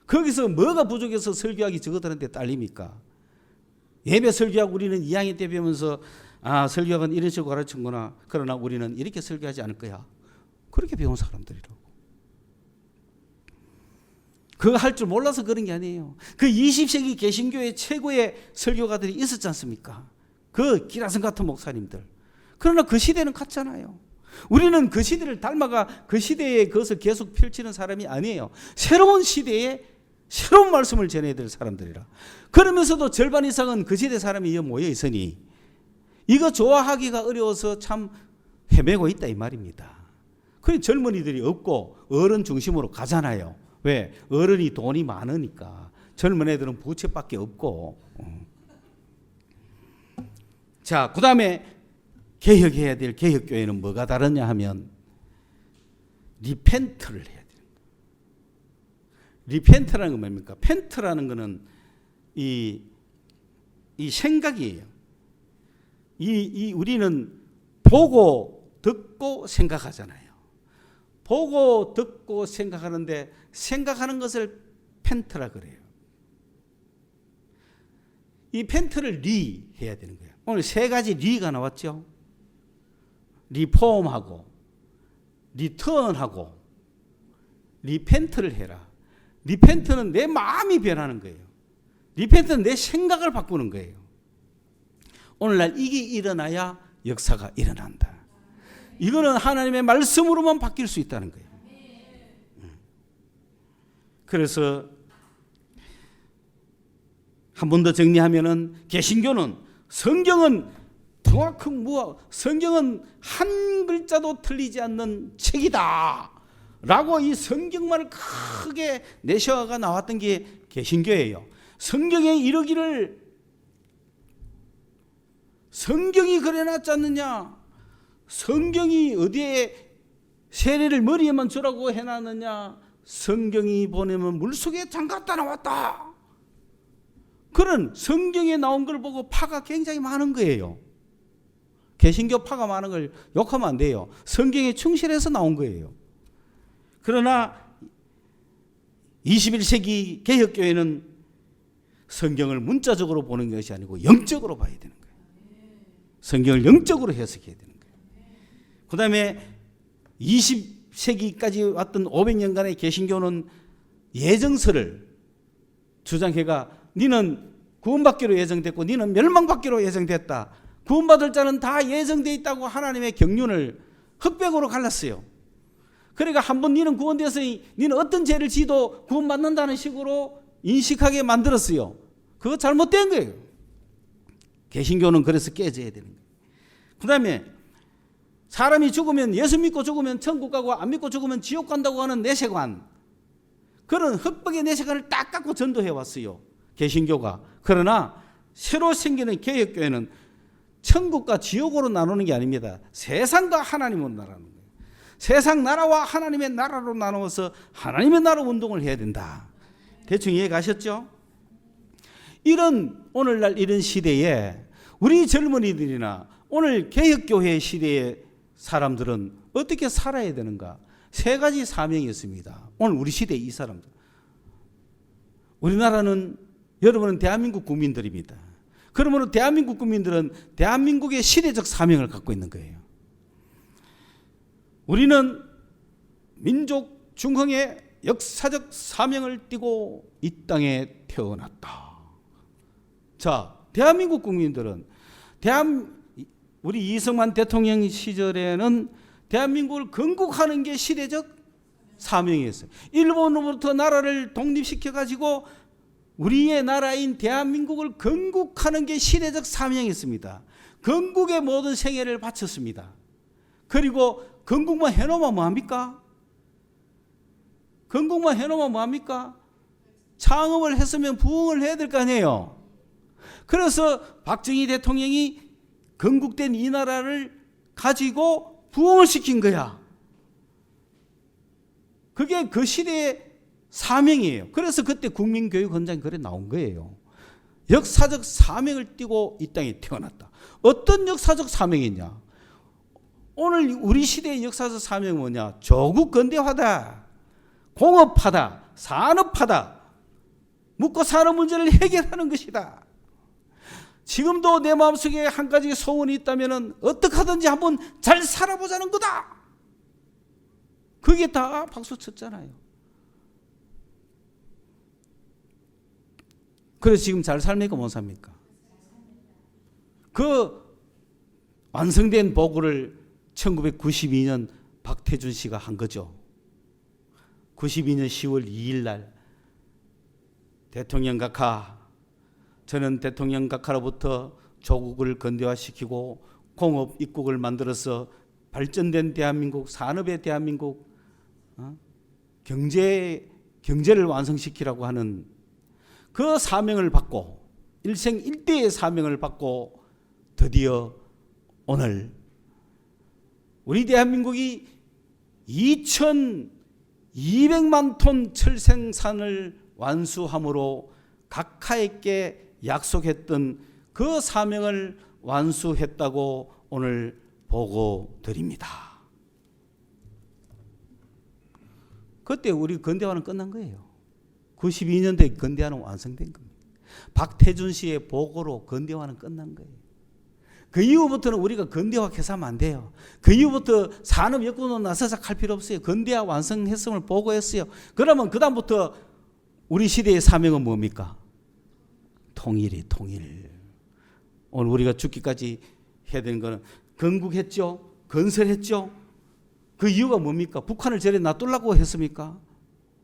거기서 뭐가 부족해서 설교학이 저거들한테 딸립니까? 예배 설교학 우리는 2학년 때 배우면서 아, 설교학은 이런 식으로 가르쳤구나. 그러나 우리는 이렇게 설교하지 않을 거야. 그렇게 배운 사람들이라고. 그거 할 줄 몰라서 그런 게 아니에요. 그 20세기 개신교의 최고의 설교가들이 있었지 않습니까? 그 기라성 같은 목사님들. 그러나 그 시대는 같잖아요. 우리는 그 시대를 닮아가 그 시대에 그것을 계속 펼치는 사람이 아니에요. 새로운 시대에 새로운 말씀을 전해야 될 사람들이라. 그러면서도 절반 이상은 그 시대 사람이 모여 있으니 이거 좋아하기가 어려워서 참 헤매고 있다 이 말입니다. 그래 젊은이들이 없고 어른 중심으로 가잖아요. 왜? 어른이 돈이 많으니까. 젊은 애들은 부채밖에 없고. 자, 그 다음에 개혁해야 될 개혁교회는 뭐가 다르냐 하면 리펜트를 해야 돼요. 리펜트라는 건 뭡니까? 펜트라는 거는 이 생각이에요. 우리는 보고 듣고 생각하잖아요. 보고 듣고 생각하는데 생각하는 것을 펜트라 그래요. 이 펜트를 리해야 되는 거예요. 오늘 세 가지 리가 나왔죠. 리폼하고 리턴하고 리펜트를 해라. 리펜트는 내 마음이 변하는 거예요. 리펜트는 내 생각을 바꾸는 거예요. 오늘날 이게 일어나야 역사가 일어난다. 이거는 하나님의 말씀으로만 바뀔 수 있다는 거예요. 그래서 한 번 더 정리하면은 개신교는 성경은 정확한 성경은 한 글자도 틀리지 않는 책이다 라고 이 성경만을 크게 내셔가 나왔던 게 개신교예요. 성경에 이르기를 성경이 그래놨지 않느냐, 성경이 어디에 세례를 머리에만 주라고 해놨느냐, 성경이 보내면 물속에 잠갔다 나왔다. 그런 성경에 나온 걸 보고 파가 굉장히 많은 거예요. 개신교 파가 많은 걸 욕하면 안 돼요. 성경에 충실해서 나온 거예요. 그러나 21세기 개혁교회는 성경을 문자적으로 보는 것이 아니고 영적으로 봐야 되는 거예요. 성경을 영적으로 해석해야 되는 거예요. 그 다음에 20세기까지 왔던 500년간의 개신교는 예정서를 주장해가 니는 구원받기로 예정됐고 너는 멸망받기로 예정됐다. 구원받을 자는 다 예정되어 있다고 하나님의 경륜을 흑백으로 갈랐어요. 그러니까 한번 너는 구원되었으니 너는 어떤 죄를 지도 구원받는다는 식으로 인식하게 만들었어요. 그거 잘못된 거예요. 개신교는 그래서 깨져야 되는 거예요. 그 다음에 사람이 죽으면 예수 믿고 죽으면 천국 가고 안 믿고 죽으면 지옥 간다고 하는 내세관, 그런 흑백의 내세관을 딱 갖고 전도해 왔어요, 개신교가. 그러나 새로 생기는 개혁교회는 천국과 지옥으로 나누는 게 아닙니다. 세상과 하나님으로 나누는 거예요. 세상 나라와 하나님의 나라로 나누어서 하나님의 나라 운동을 해야 된다. 대충 이해 가셨죠? 오늘날 이런 시대에 우리 젊은이들이나 오늘 개혁교회 시대의 사람들은 어떻게 살아야 되는가? 세 가지 사명이 있습니다. 오늘 우리 시대 이 사람들. 우리나라는, 여러분은 대한민국 국민들입니다. 그러므로 대한민국 국민들은 대한민국의 시대적 사명을 갖고 있는 거예요. 우리는 민족 중흥의 역사적 사명을 띠고 이 땅에 태어났다. 자, 대한민국 국민들은 우리 이승만 대통령 시절에는 대한민국을 건국하는 게 시대적 사명이었어요. 일본으로부터 나라를 독립시켜가지고 우리의 나라인 대한민국을 건국하는 게 시대적 사명이었습니다. 건국의 모든 생애를 바쳤습니다. 그리고 건국만 해놓으면 뭐합니까? 건국만 해놓으면 뭐합니까? 창업을 했으면 부흥을 해야 될 거 아니에요. 그래서 박정희 대통령이 건국된 이 나라를 가지고 부흥을 시킨 거야. 그게 그 시대의 사명이에요. 그래서 그때 국민교육헌장이 그래 나온 거예요. 역사적 사명을 띠고 이 땅에 태어났다. 어떤 역사적 사명이냐? 오늘 우리 시대의 역사적 사명은 뭐냐? 조국 근대화다, 공업화다, 산업화다, 묵고 사는 문제를 해결하는 것이다. 지금도 내 마음속에 한 가지 소원이 있다면 어떻게 하든지 한번 잘 살아보자는 거다. 그게 다 박수 쳤잖아요. 그래서 지금 잘 삽니까 못 삽니까? 그 완성된 보고를 1992년 박태준 씨가 한 거죠. 92년 10월 2일 날 대통령 각하, 저는 대통령 각하로부터 조국을 근대화시키고 공업 입국을 만들어서 발전된 대한민국, 산업의 대한민국, 경제를 완성시키라고 하는 그 사명을 받고, 일생 일대의 사명을 받고 드디어 오늘 우리 대한민국이 2,200만 톤 철생산을 완수함으로 각하에게 약속했던 그 사명을 완수했다고 오늘 보고 드립니다. 그때 우리 건대화는 끝난 거예요. 92년도에 건대화는 완성된 겁니다. 박태준 씨의 보고로 건대화는 끝난 거예요. 그 이후부터는 우리가 건대화 개사하면 안 돼요. 그 이후부터 산업 여건으로 나서서 할 필요 없어요. 건대화 완성했음을 보고했어요. 그러면 그 다음부터 우리 시대의 사명은 뭡니까? 통일이 통일. 오늘 우리가 죽기까지 해야 되는 거는 건국했죠. 건설했죠. 그 이유가 뭡니까? 북한을 저래 놔두려고 했습니까?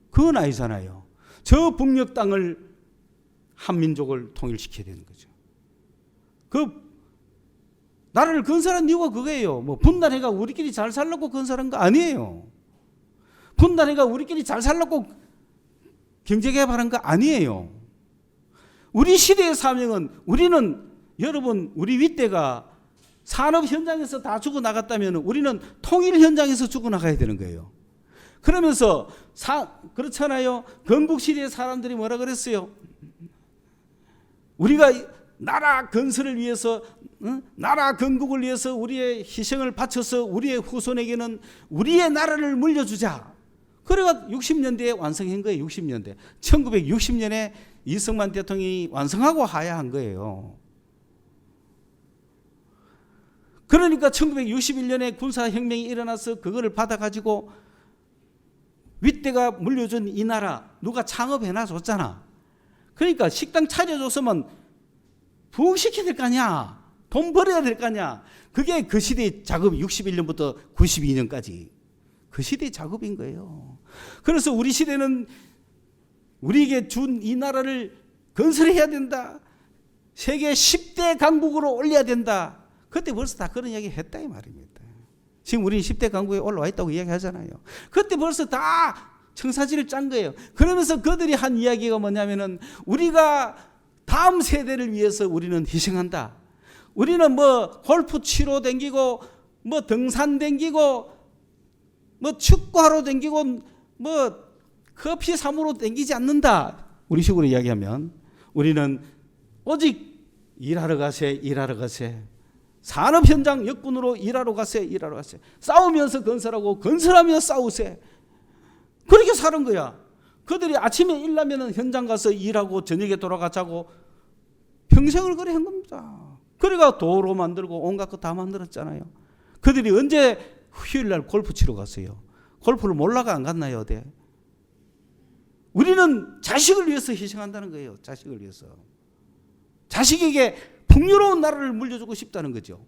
그건 아니잖아요. 저 북녘 땅을 한민족을 통일시켜야 되는 거죠. 그 나라를 건설한 이유가 그거예요. 뭐 분단해가 우리끼리 잘 살려고 건설한 거 아니에요. 분단해가 우리끼리 잘 살려고 경제개발한 거 아니에요. 우리 시대의 사명은, 우리는, 여러분, 우리 윗대가 산업 현장에서 다 죽어나갔다면 우리는 통일 현장에서 죽어나가야 되는 거예요. 그러면서 그렇잖아요. 건국시대의 사람들이 뭐라 그랬어요? 우리가 나라 건설을 위해서, 나라 건국을 위해서 우리의 희생을 바쳐서 우리의 후손에게는 우리의 나라를 물려주자. 그래가 60년대에 완성한 거예요. 60년대. 1960년에 이승만 대통령이 완성하고 하야한 거예요. 그러니까 1961년에 군사혁명이 일어나서 그거를 받아가지고 윗대가 물려준 이 나라 누가 창업해놔 줬잖아. 그러니까 식당 차려줬으면 부흥시켜야 될 거 아니야. 돈 벌어야 될 거 아니야. 그게 그 시대의 작업이 61년부터 92년까지 그 시대의 작업인 거예요. 그래서 우리 시대는 우리에게 준 이 나라를 건설해야 된다. 세계 10대 강국으로 올려야 된다. 그때 벌써 다 그런 이야기 했다 이 말입니다. 지금 우리는 10대 강국에 올라와 있다고 이야기하잖아요. 그때 벌써 다 청사진을 짠 거예요. 그러면서 그들이 한 이야기가 뭐냐면은 우리가 다음 세대를 위해서 우리는 희생한다. 우리는 뭐 골프 치러 댕기고 뭐 등산 댕기고 뭐 축구하러 댕기고 뭐 커피 사무로 댕기지 않는다. 우리 식으로 이야기하면 우리는 오직 일하러 가세. 산업 현장 역군으로 일하러 가세. 싸우면서 건설하고 건설하며 싸우세. 그렇게 사는 거야. 그들이 아침에 일나면 현장 가서 일하고 저녁에 돌아가 자고 평생을 그래 한 겁니다. 그래가 도로 만들고 온갖 거 다 만들었잖아요. 그들이 언제 휴일날 골프 치러 갔어요? 골프를 몰라가 안 갔나요? 어디? 우리는 자식을 위해서 희생한다는 거예요. 자식을 위해서. 자식에게 풍요로운 나라를 물려주고 싶다는 거죠.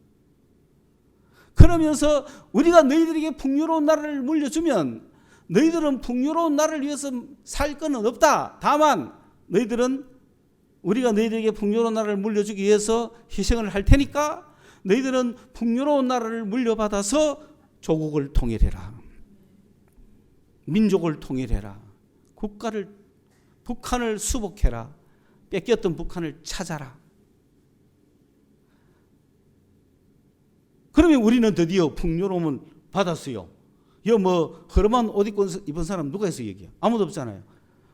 그러면서 우리가 너희들에게 풍요로운 나라를 물려주면 너희들은 풍요로운 나라를 위해서 살 건 없다. 다만 너희들은 우리가 너희들에게 풍요로운 나라를 물려주기 위해서 희생을 할 테니까 너희들은 풍요로운 나라를 물려받아서 조국을 통일해라. 민족을 통일해라. 북한을 수복해라. 뺏겼던 북한을 찾아라. 그러면 우리는 드디어 풍요로움을 받았어요. 뭐 허름한 옷 입고 입은 사람 누가 있어 얘기해? 아무도 없잖아요.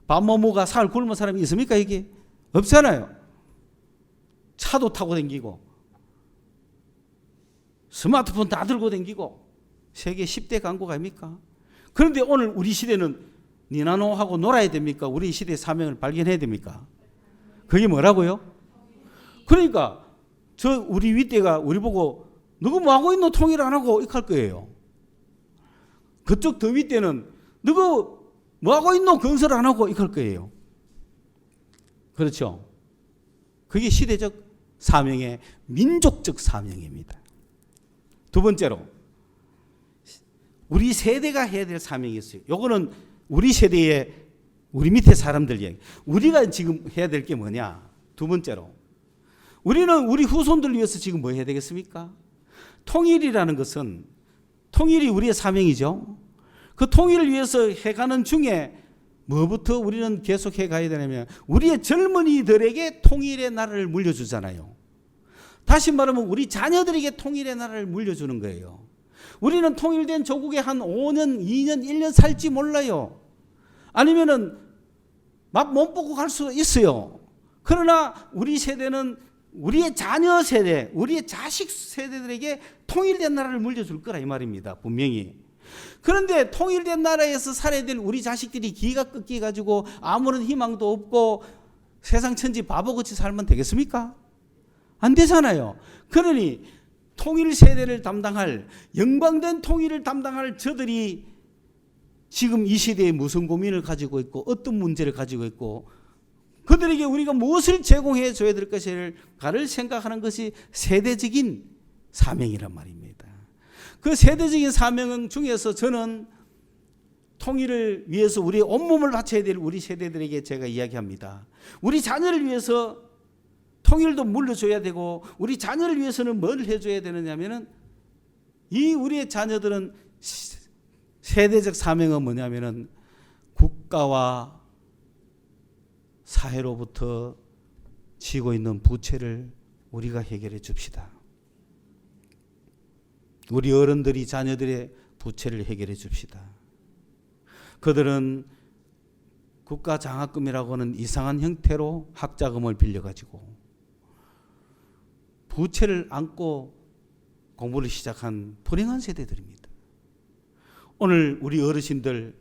밥 뭐 먹가 살 굶은 사람이 있습니까 이게? 없잖아요. 차도 타고 다니고 스마트폰 다 들고 다니고 세계 10대 강국 아닙니까? 그런데 오늘 우리 시대는 니나노하고 놀아야 됩니까? 우리 시대의 사명을 발견해야 됩니까? 그게 뭐라고요? 그러니까 우리 윗대가 우리 보고 너가 뭐 하고 있노? 통일 안 하고 이렇게 할 거예요. 그쪽 더 윗대는 너가 뭐 하고 있노? 건설 안 하고 이렇게 할 거예요. 그렇죠? 그게 시대적 사명의 민족적 사명입니다. 두 번째로 우리 세대가 해야 될 사명이 있어요. 요거는 우리 세대의 우리 밑에 사람들 얘기. 우리가 지금 해야 될 게 뭐냐? 두 번째로 우리는 우리 후손들 위해서 지금 뭐 해야 되겠습니까? 통일이라는 것은 통일이 우리의 사명이죠. 그 통일을 위해서 해가는 중에 뭐부터 우리는 계속 해가야 되냐면 우리의 젊은이들에게 통일의 나라를 물려주잖아요. 다시 말하면 우리 자녀들에게 통일의 나라를 물려주는 거예요. 우리는 통일된 조국에 한 5년, 2년, 1년 살지 몰라요. 아니면은 막 못 보고 갈 수 있어요. 그러나 우리 세대는 우리의 자녀 세대, 우리의 자식 세대들에게 통일된 나라를 물려줄 거라 이 말입니다. 분명히. 그런데 통일된 나라에서 살아야 될 우리 자식들이 기가 꺾여 가지고 아무런 희망도 없고 세상 천지 바보같이 살면 되겠습니까? 안 되잖아요. 그러니 통일 세대를 담당할 영광된 통일을 담당할 저들이 지금 이 시대에 무슨 고민을 가지고 어떤 문제를 가지고 있고 그들에게 우리가 무엇을 제공해 줘야 될 것일까를 생각하는 것이 세대적인 사명이란 말입니다. 그 세대적인 사명 중에서 저는 통일을 위해서 우리의 온몸을 바쳐야 될 우리 세대들에게 제가 이야기합니다. 우리 자녀를 위해서 통일도 물려줘야 되고 우리 자녀를 위해서는 뭘 해줘야 되느냐면은 이 우리의 자녀들은 세대적 사명은 뭐냐면은 국가와 사회로부터 지고 있는 부채를 우리가 해결해 줍시다. 우리 어른들이 자녀들의 부채를 해결해 줍시다. 그들은 국가 장학금이라고 하는 이상한 형태로 학자금을 빌려가지고 부채를 안고 공부를 시작한 불행한 세대들입니다. 오늘 우리 어르신들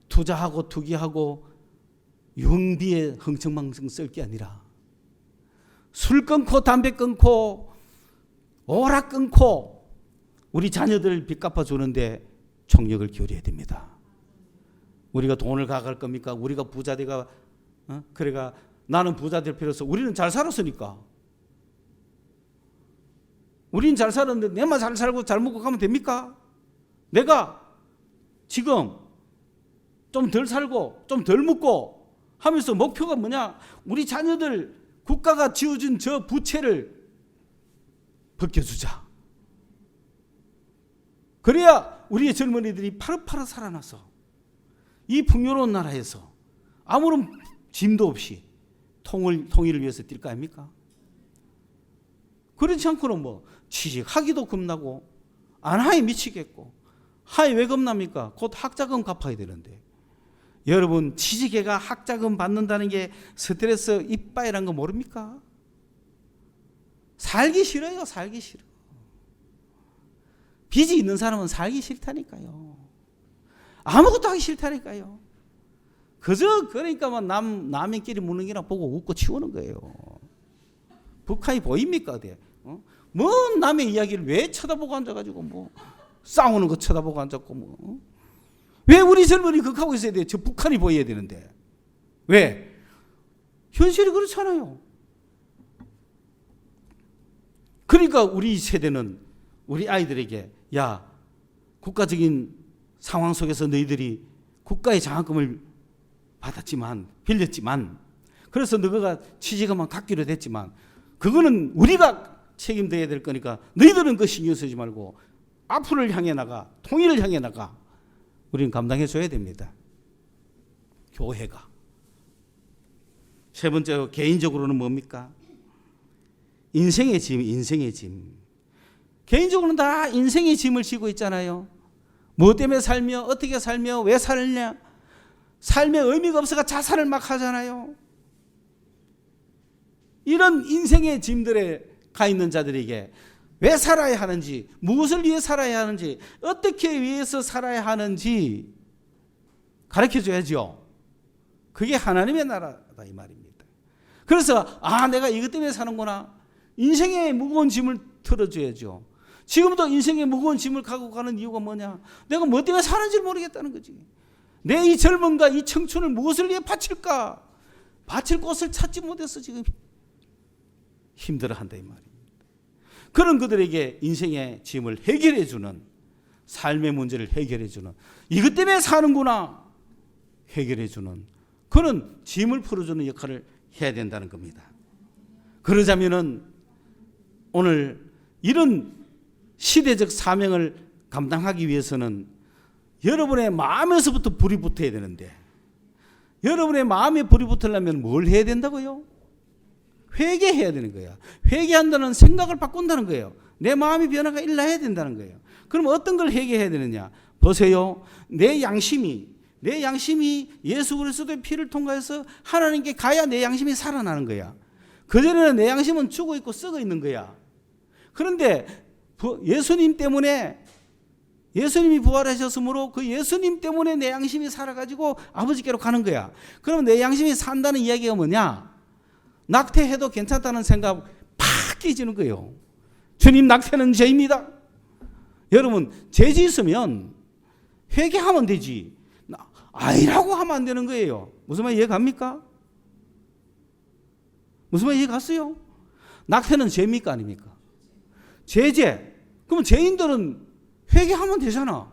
투자하고 투기하고 유흥비에 흥청망청 쓸 게 아니라 술 끊고 담배 끊고 오락 끊고 우리 자녀들 빚 갚아주는데 총력을 기울여야 됩니다. 우리가 돈을 가갈 겁니까? 우리가 부자대가 그래가 나는 부자 될 필요 없어. 우리는 잘 살았으니까. 우리는 잘 살았는데 내만 잘 살고 잘 먹고 가면 됩니까? 내가 지금 좀 덜 살고 좀 덜 먹고 하면서 목표가 뭐냐? 우리 자녀들 국가가 지어준 저 부채를 벗겨주자. 그래야 우리의 젊은이들이 파릇파릇 살아나서 이 풍요로운 나라에서 아무런 짐도 없이 통일을 위해서 뛸 거 아닙니까? 그렇지 않고는 뭐 취직하기도 겁나고 안하에 미치겠고 하에 왜 겁납니까? 곧 학자금 갚아야 되는데. 여러분 취직해가 학자금 받는다는 게 스트레스 이빠이란 거 모릅니까? 살기 싫어요. 살기 싫어. 빚이 있는 사람은 살기 싫다니까요. 아무것도 하기 싫다니까요. 그저 그러니까 남의끼리 묻는 게나 보고 웃고 치우는 거예요. 북한이 보입니까? 어디? 뭔 남의 이야기를 왜 쳐다보고 앉아가지고 뭐 싸우는 거 쳐다보고 앉았고 뭐. 왜 우리 젊은이 그렇게 있어야 돼? 저 북한이 보여야 되는데. 왜? 현실이 그렇잖아요. 그러니까 우리 세대는 우리 아이들에게 야, 국가적인 상황 속에서 너희들이 국가의 장학금을 받았지만 빌렸지만 그래서 너가 취직금만 갖기로 됐지만 그거는 우리가 책임져야 될 거니까 너희들은 그 신경 쓰지 말고 앞으로를 향해 나가, 통일을 향해 나가. 우리는 감당해 줘야 됩니다. 교회가. 세 번째 개인적으로는 뭡니까? 인생의 짐, 인생의 짐. 개인적으로는 다 인생의 짐을 지고 있잖아요. 뭐 때문에 살며 어떻게 살며 왜 살냐. 삶의 의미가 없어가 자살을 막 하잖아요. 이런 인생의 짐들에 가 있는 자들에게 왜 살아야 하는지, 무엇을 위해 살아야 하는지, 어떻게 위해서 살아야 하는지 가르쳐줘야죠. 그게 하나님의 나라다 이 말입니다. 그래서 내가 이것 때문에 사는구나. 인생의 무거운 짐을 털어줘야죠. 지금도 인생의 무거운 짐을 갖고 가는 이유가 뭐냐? 내가 뭐 때문에 사는지 모르겠다는 거지. 내 이 젊음과 이 청춘을 무엇을 위해 바칠까? 바칠 곳을 찾지 못해서 지금 힘들어한다 이 말입니다. 그런 그들에게 인생의 짐을 해결해 주는, 삶의 문제를 해결해 주는, 이것 때문에 사는구나 해결해 주는 그런 짐을 풀어주는 역할을 해야 된다는 겁니다. 그러자면은 오늘 이런 시대적 사명을 감당하기 위해서는 여러분의 마음에서부터 불이 붙어야 되는데, 여러분의 마음에 불이 붙으려면 뭘 해야 된다고요? 회개해야 되는 거야. 회개한다는 생각을 바꾼다는 거예요. 내 마음의 변화가 일어나야 된다는 거예요. 그럼 어떤 걸 회개해야 되느냐? 보세요. 내 양심이 예수 그리스도의 피를 통과해서 하나님께 가야 내 양심이 살아나는 거야. 그전에는 내 양심은 죽어 있고 썩어 있는 거야. 그런데 예수님 때문에, 예수님이 부활하셨으므로 그 예수님 때문에 내 양심이 살아가지고 아버지께로 가는 거야. 그럼 내 양심이 산다는 이야기가 뭐냐? 낙태해도 괜찮다는 생각 팍 깨지는 거예요. 주님, 낙태는 죄입니다. 여러분, 죄 지으면 회개하면 되지. 아니라고 하면 안 되는 거예요. 무슨 말 이해 갑니까? 무슨 말 이해 갔어요? 낙태는 죄입니까 아닙니까? 죄. 그럼 죄인들은 회개하면 되잖아.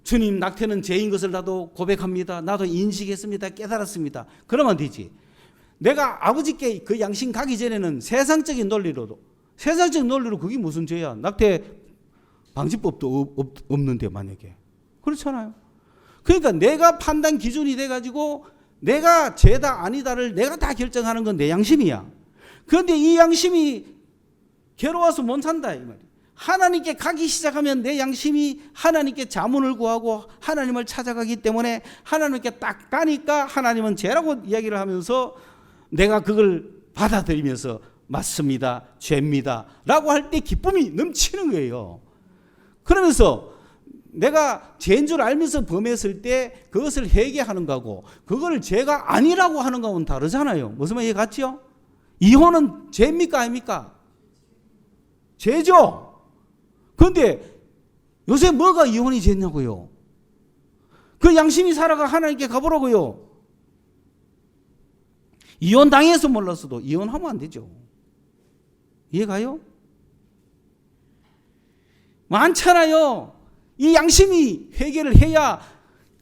주님, 낙태는 죄인 것을 나도 고백합니다. 나도 인식했습니다. 깨달았습니다. 그러면 되지. 내가 아버지께 그 양심 가기 전에는 세상적인 논리로 그게 무슨 죄야? 낙태 방지법도 없는데 만약에. 그렇잖아요. 그러니까 내가 판단 기준이 돼가지고 내가 죄다 아니다를 내가 다 결정하는 건 내 양심이야. 그런데 이 양심이 괴로워서 못 산다 이 말이야. 하나님께 가기 시작하면 내 양심이 하나님께 자문을 구하고 하나님을 찾아가기 때문에 하나님께 딱 가니까 하나님은 죄라고 이야기를 하면서 내가 그걸 받아들이면서 맞습니다, 죄입니다 라고 할 때 기쁨이 넘치는 거예요. 그러면서 내가 죄인 줄 알면서 범했을 때 그것을 회개하는 거하고 그걸 죄가 아니라고 하는 거하고는 다르잖아요. 무슨 말 이해 갔죠? 이혼은 죄입니까 아닙니까? 죄죠. 그런데 요새 뭐가 이혼이 죄냐고요? 그 양심이 살아가 하나님께 가보라고요. 이혼 당해서 몰랐어도 이혼하면 안 되죠. 이해가요? 많잖아요. 이 양심이 회개를 해야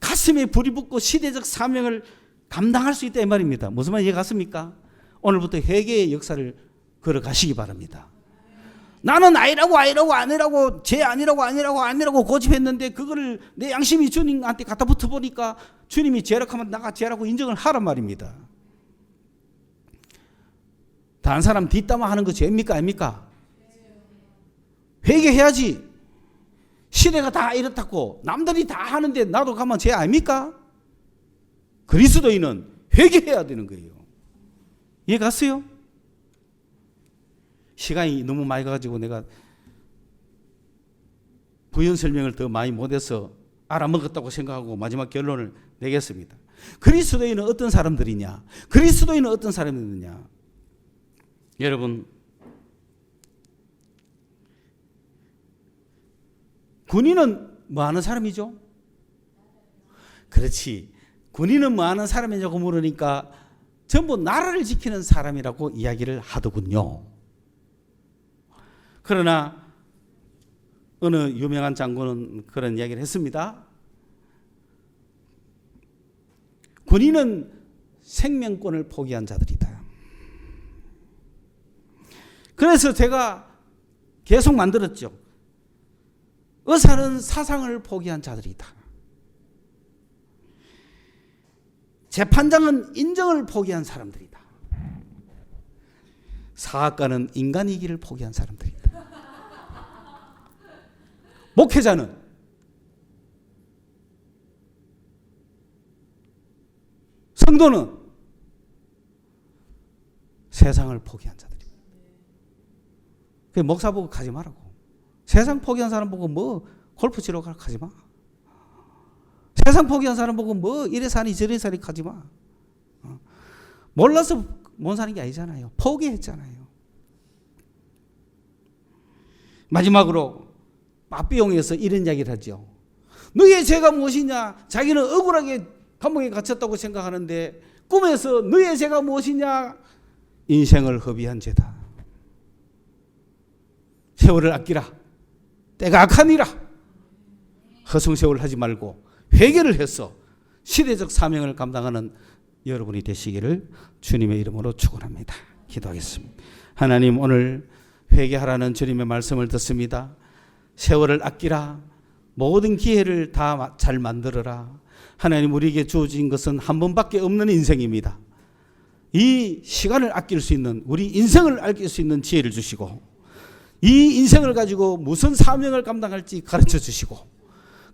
가슴에 불이 붙고 시대적 사명을 감당할 수 있다 이 말입니다. 무슨 말 이해갔습니까? 오늘부터 회개의 역사를 걸어가시기 바랍니다. 나는 아니라고 쟤 아니라고 고집했는데 그거를 내 양심이 주님한테 갖다 붙어 보니까 주님이 죄라고 하면 나가 죄라고 인정을 하란 말입니다. 다른 사람 뒷담화 하는 거 죄입니까 아닙니까? 회개해야지. 시대가 다 이렇다고 남들이 다 하는데 나도 가면 죄 아닙니까? 그리스도인은 회개해야 되는 거예요. 이해 갔어요? 시간이 너무 많이 가가지고 내가 부연 설명을 더 많이 못해서 알아먹었다고 생각하고 마지막 결론을 내겠습니다. 그리스도인은 어떤 사람들이냐? 그리스도인은 어떤 사람들이냐? 여러분, 군인은 뭐 하는 사람이죠? 그렇지. 군인은 뭐 하는 사람이냐고 물으니까 전부 나라를 지키는 사람이라고 이야기를 하더군요. 그러나 어느 유명한 장군은 그런 이야기를 했습니다. 군인은 생명권을 포기한 자들이다. 그래서 제가 계속 만들었죠. 의사는 사상을 포기한 자들이다. 재판장은 인정을 포기한 사람들이다. 사학가는 인간이기를 포기한 사람들이다. 목회자는 성도는 세상을 포기한 자들이다. 목사 보고 가지 말라고. 세상 포기한 사람 보고 뭐 골프 치러 가지 마. 세상 포기한 사람 보고 뭐 이래 사니 저래 사니 가지 마. 몰라서 못 사는 게 아니잖아요. 포기했잖아요. 마지막으로 빠삐용에서 이런 이야기를 하죠. 너의 죄가 무엇이냐? 자기는 억울하게 감옥에 갇혔다고 생각하는데 꿈에서 너의 죄가 무엇이냐? 인생을 허비한 죄다. 세월을 아끼라. 때가 악하니라. 허송세월 하지 말고 회개를 해서 시대적 사명을 감당하는 여러분이 되시기를 주님의 이름으로 축원합니다. 기도하겠습니다. 하나님, 오늘 회개하라는 주님의 말씀을 듣습니다. 세월을 아끼라. 모든 기회를 다 잘 만들어라. 하나님, 우리에게 주어진 것은 한 번밖에 없는 인생입니다. 이 시간을 아낄 수 있는, 우리 인생을 아낄 수 있는 지혜를 주시고, 이 인생을 가지고 무슨 사명을 감당할지 가르쳐 주시고,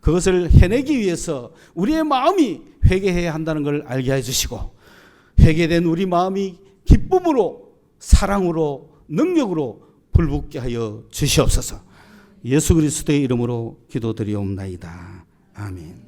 그것을 해내기 위해서 우리의 마음이 회개해야 한다는 걸 알게 해주시고, 회개된 우리 마음이 기쁨으로, 사랑으로, 능력으로 불붙게 하여 주시옵소서. 예수 그리스도의 이름으로 기도드리옵나이다. 아멘.